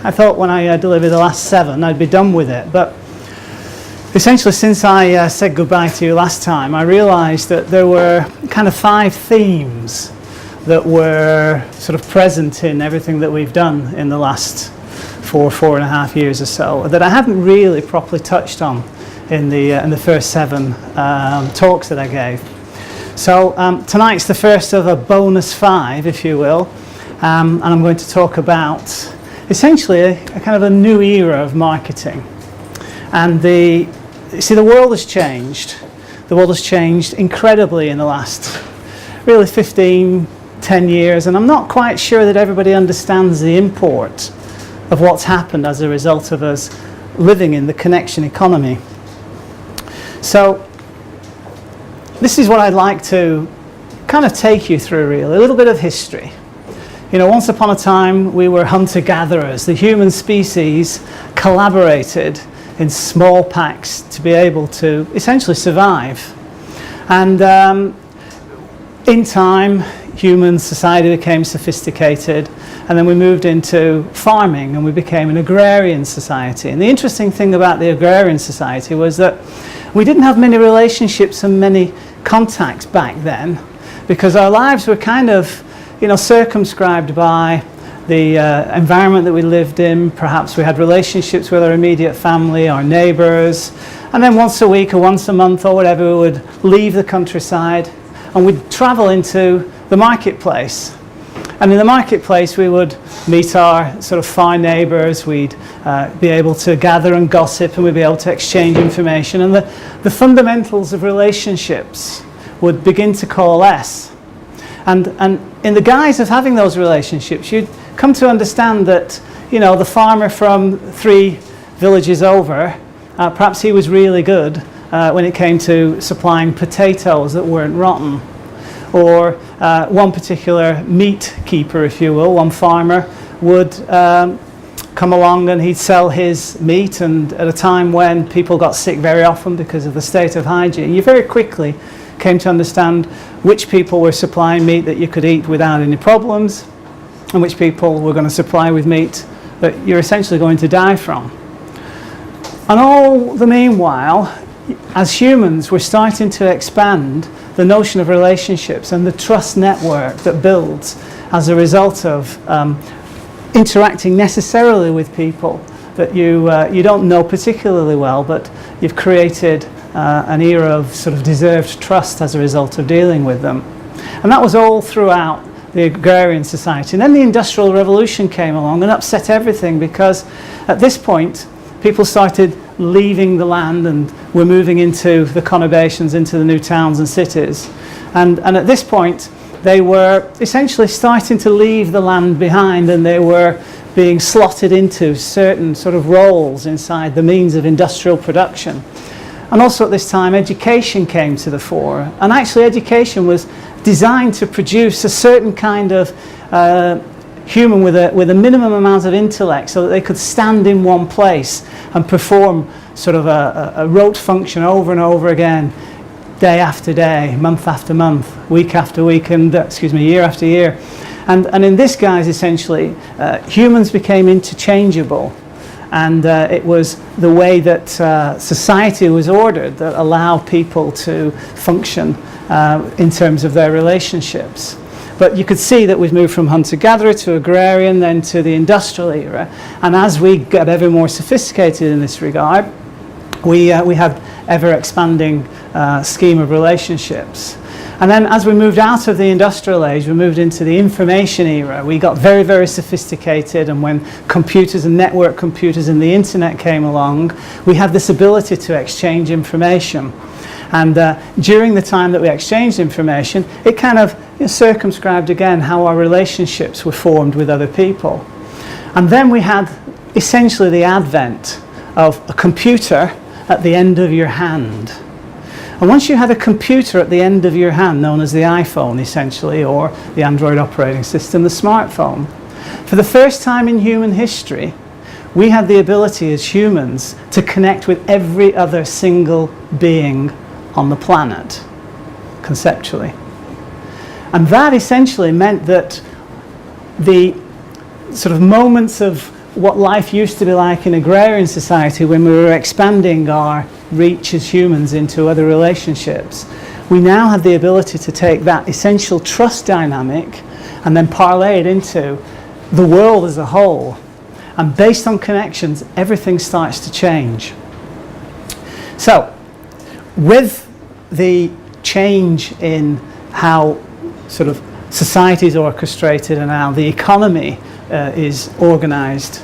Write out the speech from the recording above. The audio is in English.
I thought when I delivered the last 7 I'd be done with it, but essentially since I said goodbye to you last time, I realised that there were kind of 5 themes that were sort of present in everything that we've done in the last 4.5 years or so that I hadn't really properly touched on in the first 7 talks that I gave. So tonight's the first of a bonus 5, if you will, and I'm going to talk about essentially a kind of a new era of marketing. And the world has changed. The world has changed incredibly in the last really 10 years, and I'm not quite sure that everybody understands the import of what's happened as a result of us living in the connection economy. So this is what I'd like to kind of take you through, really, a little bit of history. You know, once upon a time we were hunter-gatherers. The human species collaborated in small packs to be able to essentially survive. And in time, human society became sophisticated, and then we moved into farming and we became an agrarian society. And the interesting thing about the agrarian society was that we didn't have many relationships and many contacts back then, because our lives were kind of, you know, circumscribed by the environment that we lived in. Perhaps we had relationships with our immediate family, our neighbours, and then once a week or once a month or whatever we would leave the countryside and we'd travel into the marketplace. And in the marketplace we would meet our sort of far neighbours, we'd be able to gather and gossip, and we'd be able to exchange information, and the fundamentals of relationships would begin to coalesce. And in the guise of having those relationships, you'd come to understand that, you know, the farmer from 3 villages over, perhaps he was really good when it came to supplying potatoes that weren't rotten. Or one particular meat keeper, if you will, one farmer would come along and he'd sell his meat, and at a time when people got sick very often because of the state of hygiene, you very quickly came to understand which people were supplying meat that you could eat without any problems, and which people were going to supply with meat that you're essentially going to die from. And all the meanwhile, as humans, we're starting to expand the notion of relationships and the trust network that builds as a result of interacting necessarily with people that you don't know particularly well, but you've created an era of sort of deserved trust as a result of dealing with them. And that was all throughout the agrarian society. And then the Industrial Revolution came along and upset everything, because at this point people started leaving the land and were moving into the conurbations, into the new towns and cities. And at this point they were essentially starting to leave the land behind, and they were being slotted into certain sort of roles inside the means of industrial production. And also at this time education came to the fore, and actually education was designed to produce a certain kind of human with a minimum amount of intellect, so that they could stand in one place and perform sort of a rote function over and over again, day after day, month after month, week after week, and year after year. And in this guise, essentially, humans became interchangeable, and it was the way that society was ordered that allowed people to function in terms of their relationships. But you could see that we've moved from hunter-gatherer to agrarian, then to the industrial era. And as we get ever more sophisticated in this regard, we have ever-expanding scheme of relationships. And then as we moved out of the industrial age, we moved into the information era. We got very, very sophisticated, and when computers and network computers and the internet came along, we had this ability to exchange information. And during the time that we exchanged information, it kind of circumscribed again how our relationships were formed with other people. And then we had essentially the advent of a computer at the end of your hand. And once you had a computer at the end of your hand, known as the iPhone essentially, or the Android operating system, the smartphone, for the first time in human history, we had the ability as humans to connect with every other single being on the planet, conceptually. And that essentially meant that the sort of moments of what life used to be like in agrarian society when we were expanding our reach as humans into other relationships, we now have the ability to take that essential trust dynamic and then parlay it into the world as a whole. And based on connections, everything starts to change. So, with the change in how sort of society is orchestrated and how the economy is organised,